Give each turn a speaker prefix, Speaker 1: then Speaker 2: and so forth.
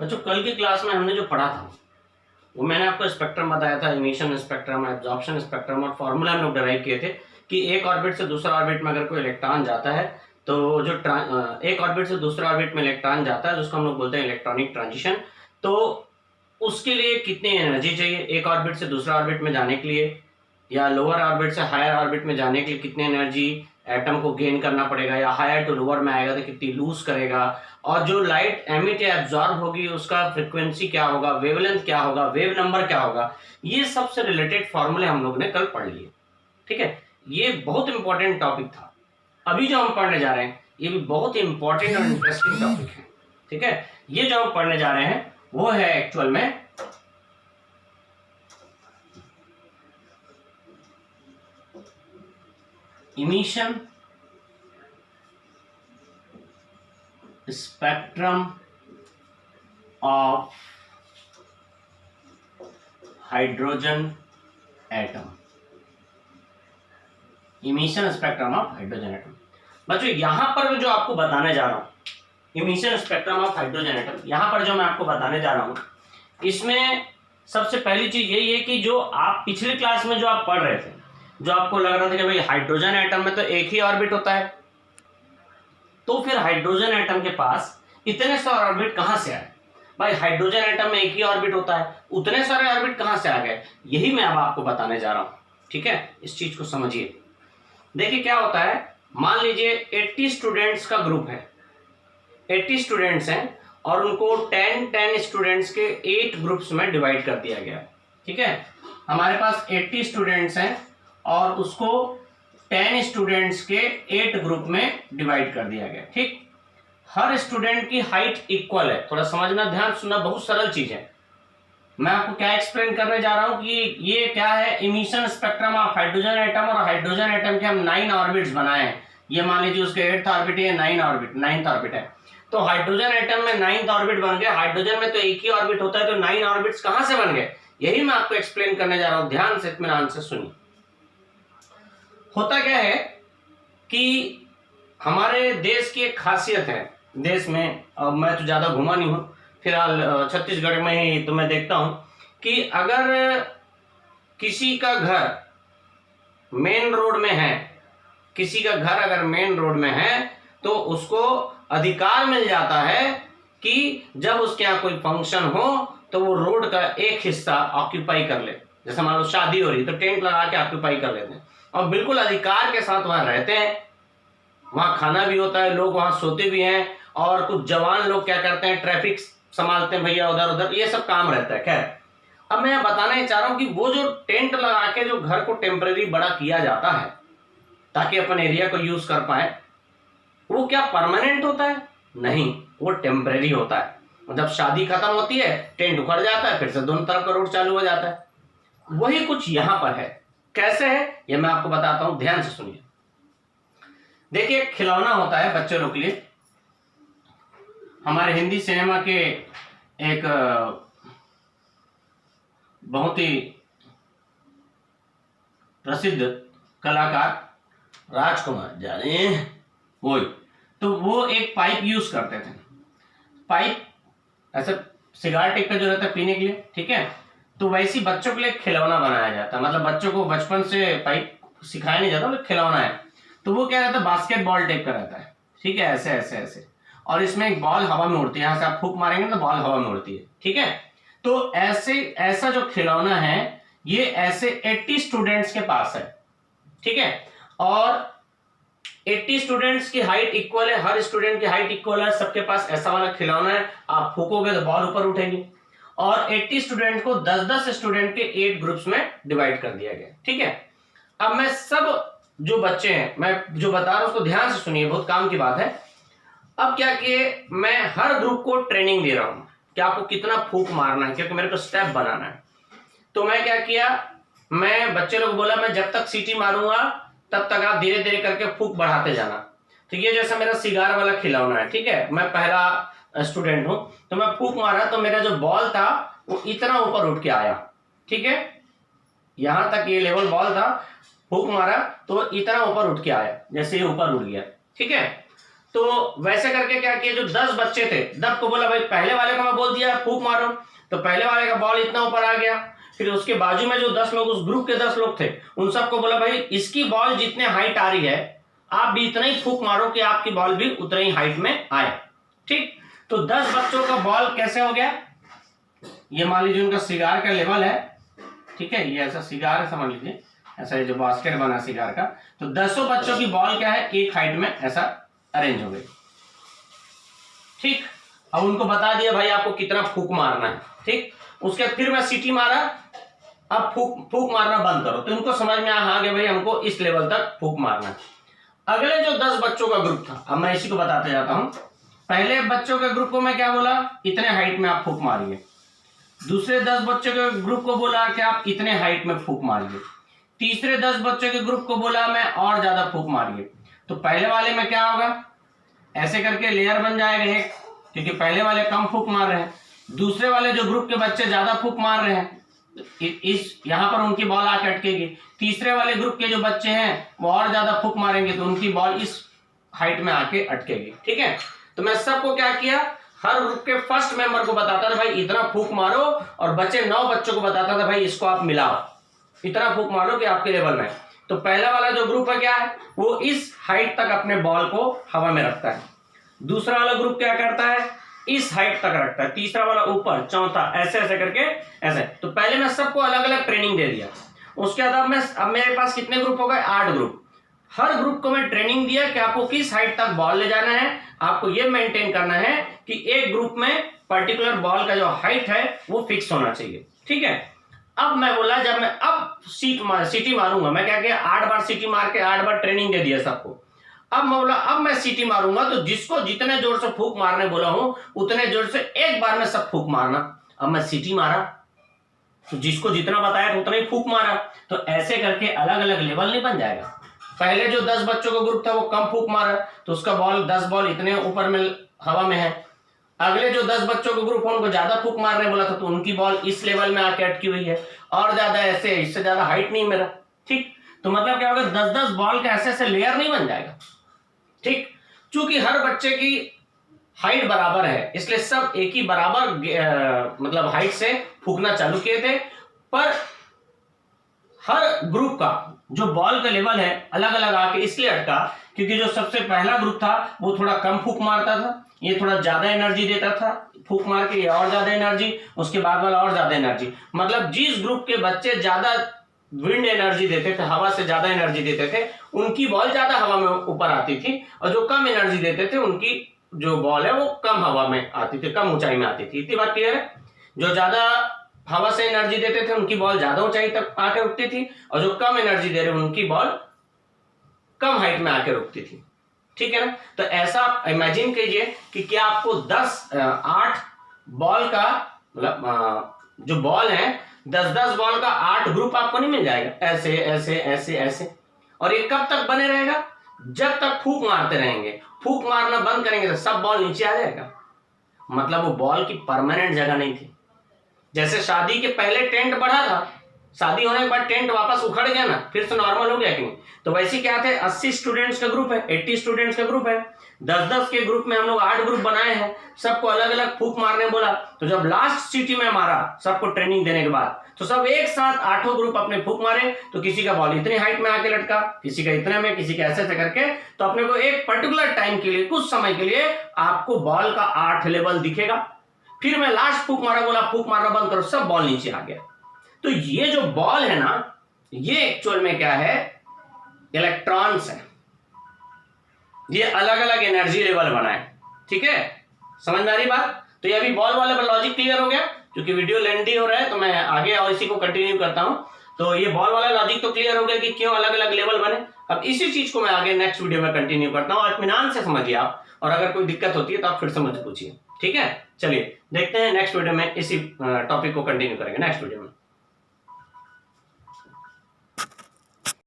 Speaker 1: बच्चों कल की क्लास में हमने जो पढ़ा था वो मैंने आपको स्पेक्ट्रम बताया था, इमिशन स्पेक्ट्रम, एब्जॉर्प्शन स्पेक्ट्रम, और फॉर्मूला हम लोग डिराइव किए थे कि एक ऑर्बिट से दूसरा ऑर्बिट में अगर कोई इलेक्ट्रॉन जाता है तो जो एक ऑर्बिट से दूसरा ऑर्बिट में इलेक्ट्रॉन जाता है जिसको हम लोग बोलते हैं इलेक्ट्रॉनिक ट्रांजिशन, तो उसके लिए कितनी एनर्जी चाहिए एक ऑर्बिट से दूसरा ऑर्बिट में जाने के लिए, या लोअर ऑर्बिट से हायर ऑर्बिट में जाने के लिए कितनी एनर्जी एटम को गेन करना पड़ेगा, या हायर टू लोअर में आएगा तो कितनी लूज करेगा, और जो लाइट एमिट या एब्जॉर्ब होगी उसका फ्रीक्वेंसी क्या होगा, वेवलेंथ क्या होगा, वेव नंबर क्या होगा, ये सबसे रिलेटेड फॉर्मूले हम लोग ने कल पढ़ लिए। ठीक है, ये बहुत इंपॉर्टेंट टॉपिक था। अभी जो हम पढ़ने जा रहे हैं ये भी बहुत इंपॉर्टेंट और इंटरेस्टिंग टॉपिक है। ठीक है, ये जो हम पढ़ने जा रहे हैं वो है एक्चुअल में emission spectrum of hydrogen atom. Emission spectrum of hydrogen atom. बच्चों यहां पर जो आपको बताने जा रहा हूं emission spectrum of hydrogen atom, यहां पर जो मैं आपको बताने जा रहा हूं इसमें सबसे पहली चीज यही है कि जो आप पिछली क्लास में जो आप पढ़ रहे थे, जो आपको लग रहा था कि भाई हाइड्रोजन एटम में तो एक ही ऑर्बिट होता है, तो फिर हाइड्रोजन एटम के पास इतने सारे ऑर्बिट कहां से आए? भाई हाइड्रोजन एटम में एक ही ऑर्बिट होता है, उतने सारे ऑर्बिट कहां से आ गए? यही मैं अब आपको बताने जा रहा हूं। ठीक है, इस चीज को समझिए। देखिए क्या होता है, मान लीजिए 80 स्टूडेंट्स का ग्रुप है, 80 स्टूडेंट्स हैं और उनको 10 स्टूडेंट्स के 8 ग्रुप्स में डिवाइड कर दिया गया। ठीक है, हमारे पास 80 स्टूडेंट्स हैं और उसको 10 स्टूडेंट्स के 8 ग्रुप में डिवाइड कर दिया गया। ठीक, हर स्टूडेंट की हाइट इक्वल है। थोड़ा समझना, ध्यान सुनना, बहुत सरल चीज है। मैं आपको क्या एक्सप्लेन करने जा रहा हूं कि ये क्या है, emission spectrum of hydrogen atom, और हाइड्रोजन एटम के हम 9 ऑर्बिट्स बनाए हैं। ये मान लीजिए उसके 8th ऑर्बिट है, 9th ऑर्बिट है, तो हाइड्रोजन एटम में 9th ऑर्बिट बन गया। हाइड्रोजन में तो एक ही ऑर्बिट होता है, तो 9 ऑर्बिट्स कहां से बन गए, यही मैं आपको एक्सप्लेन करने जा रहा हूं। ध्यान से, इत्मीनान से सुनिए। होता क्या है कि हमारे देश की एक खासियत है, देश में, अब मैं तो ज्यादा घुमा नहीं हूं, फिलहाल छत्तीसगढ़ में ही तो मैं देखता हूं कि अगर किसी का घर मेन रोड में है, किसी का घर अगर मेन रोड में है तो उसको अधिकार मिल जाता है कि जब उसके यहाँ कोई फंक्शन हो तो वो रोड का एक हिस्सा ऑक्यूपाई कर ले। जैसे मान लो शादी हो रही तो टेंट लगा के ऑक्यूपाई कर लेते हैं और बिल्कुल अधिकार के साथ वहां रहते हैं। वहां खाना भी होता है, लोग वहां सोते भी हैं, और कुछ जवान लोग क्या करते हैं, ट्रैफिक संभालते हैं भैया, उधर उधर, ये सब काम रहता है। खैर, अब मैं बताना ही चाह रहा हूं कि वो जो टेंट लगा के जो घर को टेम्परेरी बड़ा किया जाता है ताकि अपन एरिया को यूज कर पाए, वो क्या परमानेंट होता है? नहीं, वो टेम्परेरी होता है। जब शादी खत्म होती है टेंट उखड़ जाता है, फिर से दोनों तरफ का रोड चालू हो जाता है। वही कुछ यहां पर है। कैसे है ये मैं आपको बताता हूं, ध्यान से सुनिए। देखिए, खिलौना होता है बच्चे लोग के लिए। हमारे हिंदी सिनेमा के एक बहुत ही प्रसिद्ध कलाकार राजकुमार जाने वो, तो वो एक पाइप यूज करते थे। पाइप ऐसे सिगार टिक पे जो रहता है पीने के लिए, ठीक है, तो वैसी बच्चों के लिए खिलौना बनाया जाता है। मतलब बच्चों को बचपन से पाइप सिखाया नहीं जाता, खिलौना है। तो वो क्या रहता है, बास्केटबॉल टाइप का रहता है। ठीक है, ऐसे ऐसे ऐसे, और इसमें एक बॉल हवा में उड़ती है। यहाँ से आप फूंक मारेंगे तो बॉल हवा में उड़ती है। ठीक है, तो ऐसे ऐसा जो खिलौना है ये ऐसे 80 स्टूडेंट्स के पास है। ठीक है, और 80 स्टूडेंट्स की हाइट इक्वल है, हर स्टूडेंट की हाइट इक्वल है, सबके पास ऐसा वाला खिलौना है। आप फूकोगे तो बॉल ऊपर उठेगी। और 80 स्टूडेंट को 10-10 स्टूडेंट के 8 ग्रुप्स में डिवाइड कर दिया गया। ठीक है, अब मैं सब जो बच्चे हैं, मैं जो बता रहा हूं उसको ध्यान से सुनिए, बहुत काम की बात है। अब क्या किए, मैं हर ग्रुप को ट्रेनिंग दे रहा हूं कि आपको कितना फूक मारना है, क्योंकि मेरे को स्टेप बनाना है। तो मैं क्या किया, मैं बच्चे लोग बोला मैं जब तक सीटी मारूंगा तब तक आप धीरे धीरे करके फूक बढ़ाते जाना। तो ये जैसा मेरा सिगार वाला खिलौना है, ठीक है, मैं पहला स्टूडेंट हूं, तो मैं फूक मारा तो मेरा जो बॉल था वो इतना ऊपर उठ के आया। ठीक है, यहां तक ये लेवल बॉल था, फूक मारा तो इतना ऊपर उठ के आया, जैसे ये ऊपर उठ गया। ठीक है, तो वैसे करके क्या किया, जो 10 बच्चे थे 10 को बोला भाई पहले वाले को मैं बोल दिया फूंक मारो, तो पहले वाले का बॉल इतना ऊपर आ गया। फिर उसके बाजू में जो 10 लोग, उस ग्रुप के 10 लोग थे, उन सबको बोला भाई इसकी बॉल जितने हाइट आ रही है आप भी इतना ही फूंक मारो कि आपकी बॉल भी उतना ही हाइट में आए। ठीक, तो 10 बच्चों का बॉल कैसे हो गया, ये मान लीजिए उनका सिगार का लेवल है, ठीक है, ये ऐसा सिगार है समझ लीजिए, ऐसा ये जो बास्केट बना सिगार का, तो 10 बच्चों की बॉल क्या है, एक हाइट में ऐसा अरेंज हो गई। ठीक, अब उनको बता दिया भाई आपको कितना फूंक मारना है। ठीक, उसके फिर मैं सीटी मारा, अब फूंक मारना बंद करो, तो उनको समझ में आ गया भाई हमको इस लेवल तक फूंक मारना है। अगले जो 10 बच्चों का ग्रुप था, अब मैं इसी को बताते जाता हूं। पहले बच्चों के ग्रुप को मैं क्या बोला, इतने हाइट में आप फूंक मारिए। दूसरे 10 बच्चों के ग्रुप को बोला कि आप इतने हाइट में फूंक मारिए। तीसरे 10 बच्चों के ग्रुप को बोला मैं और ज्यादा फूंक मारिए। तो पहले वाले में क्या होगा, ऐसे करके लेयर बन जाएगा एक, क्योंकि पहले वाले कम फूंक मार रहे हैं, दूसरे वाले जो ग्रुप के बच्चे ज्यादा फूंक मार रहे हैं, इस यहां पर उनकी बॉल आके अटकेगी। तीसरे वाले ग्रुप के जो बच्चे हैं वो और ज्यादा फूंक मारेंगे, तो उनकी बॉल इस हाइट में आके अटकेगी। ठीक है, तो मैं सबको क्या किया, हर ग्रुप के फर्स्ट मेंबर को बताता था भाई इतना फूंक मारो, और बच्चे 9 बच्चों को बताता था भाई इसको आप मिलाओ, इतना फूंक मारो कि आपके लेवल में। तो पहला वाला जो ग्रुप है क्या है, वो इस हाइट तक अपने बॉल को हवा में रखता है। दूसरा वाला ग्रुप क्या करता है, इस हाइट तक रखता है। तीसरा वाला ऊपर, चौथा ऐसे ऐसे करके ऐसे। तो पहले मैं सबको अलग अलग ट्रेनिंग दे दिया। उसके बाद अब मेरे पास कितने ग्रुप हो गए, 8 ग्रुप। हर ग्रुप को मैं ट्रेनिंग दिया कि आपको किस हाइट तक बॉल ले जाना है, आपको ये मेंटेन करना है कि एक ग्रुप में पर्टिकुलर बॉल का जो हाइट है वो फिक्स होना चाहिए। ठीक है, अब मैं बोला जब मैं अब सीटी मारूंगा, मैं क्या किया 8 बार सीटी मार के 8 बार ट्रेनिंग दे दिया सबको। अब मैं बोला अब मैं सीटी मारूंगा, तो जिसको जितने जोर से फूंक मारने बोला हूं उतने जोर से एक बार में सब फूंक मारना। अब मैं सीटी मारा, तो जिसको जितना बताया तो उतना ही फूंक मारा। तो ऐसे करके अलग अलग लेवल नहीं बन जाएगा। पहले जो 10 बच्चों का ग्रुप था वो कम फूंक मारा, तो उसका बॉल 10 बॉल इतने ऊपर में हवा में है। अगले जो 10 बच्चों का ग्रुप है उनको ज्यादा फूंक मारने बोला था, तो उनकी बॉल इस लेवल में आके अटकी हुई है, और ज्यादा ऐसे, इससे ज्यादा हाइट नहीं मेरा। ठीक, तो मतलब क्या होगा, 10-10 बॉल का ऐसे ऐसे लेयर नहीं बन जाएगा। ठीक, चूंकि हर बच्चे की हाइट बराबर है, इसलिए सब एक ही बराबर मतलब हाइट से फूंकना चालू किए थे। पर हर ग्रुप का जो बॉल का लेवल है अलग अलग आके इसलिए अटका क्योंकि जो सबसे पहला ग्रुप था वो थोड़ा कम फूंक मारता था, ये थोड़ा ज्यादा एनर्जी देता था फूंक मार के, ये और ज्यादा एनर्जी, उसके बाद वाला और ज्यादा एनर्जी। मतलब जिस ग्रुप के बच्चे ज्यादा विंड एनर्जी देते थे, हवा से ज्यादा एनर्जी देते थे, उनकी बॉल ज्यादा हवा में ऊपर आती थी, और जो कम एनर्जी देते थे उनकी जो बॉल है वो कम हवा में आती थी, कम ऊंचाई में आती थी। इतनी बात क्लियर है। जो ज्यादा हवा से एनर्जी देते थे उनकी बॉल ज्यादा ऊंचाई तक आकर रुकती थी, और जो कम एनर्जी दे रहे उनकी बॉल कम हाइट में आकर रुकती थी। ठीक है ना, तो ऐसा आप इमेजिन कीजिए कि क्या आपको 8 बॉल का मतलब जो बॉल है 10-10 बॉल का 8 ग्रुप आपको नहीं मिल जाएगा, ऐसे ऐसे ऐसे ऐसे। और ये कब तक बने रहेगा, जब तक फूंक मारते रहेंगे। फूंक मारना बंद करेंगे तो सब बॉल नीचे आ जाएगा। मतलब वो बॉल की परमानेंट जगह नहीं थी। जैसे शादी के पहले टेंट बढ़ा था, शादी होने के बाद टेंट वापस उखड़ गया ना, फिर से नॉर्मल हो गया कि नहीं। तो वैसे क्या थे, 80 स्टूडेंट्स का ग्रुप है, 80 स्टूडेंट्स का ग्रुप है, 10-10 के ग्रुप में हम लोग 8 ग्रुप बनाए हैं, सबको अलग अलग फूंक मारने बोला। तो जब लास्ट सीटी में मारा सबको ट्रेनिंग देने के बाद, तो सब एक साथ 8 ग्रुप अपने फूंक मारे, तो किसी का बॉल इतनी हाइट में आके लटका, किसी का इतने में, किसी का ऐसे ऐसे करके। तो अपने को एक पर्टिकुलर टाइम के लिए, कुछ समय के लिए आपको बॉल का 8 लेवल दिखेगा। फिर मैं लास्ट फूंक मारा बोला फूंक मारना बंद करो, सब बॉल नीचे आ गया। तो ये जो बॉल है ना, ये एक्चुअल में क्या है, इलेक्ट्रॉन्स है। ये अलग अलग एनर्जी लेवल बनाए। ठीक है, समझ में आ रही बात। तो ये अभी बॉल वाले लॉजिक क्लियर हो गया। क्योंकि वीडियो लेंथी हो रहा है तो मैं आगे और इसी को कंटिन्यू करता हूं। तो ये बॉल वाला लॉजिक तो क्लियर हो गया कि क्यों अलग अलग लेवल बने। अब इसी चीज को मैं आगे नेक्स्ट वीडियो में कंटिन्यू करता हूं। इत्मीनान से समझिए आप, और अगर कोई दिक्कत होती है तो आप फिर से मुझे पूछिए। ठीक है, चलिए देखते हैं नेक्स्ट वीडियो में इसी टॉपिक को कंटिन्यू करेंगे नेक्स्ट वीडियो में।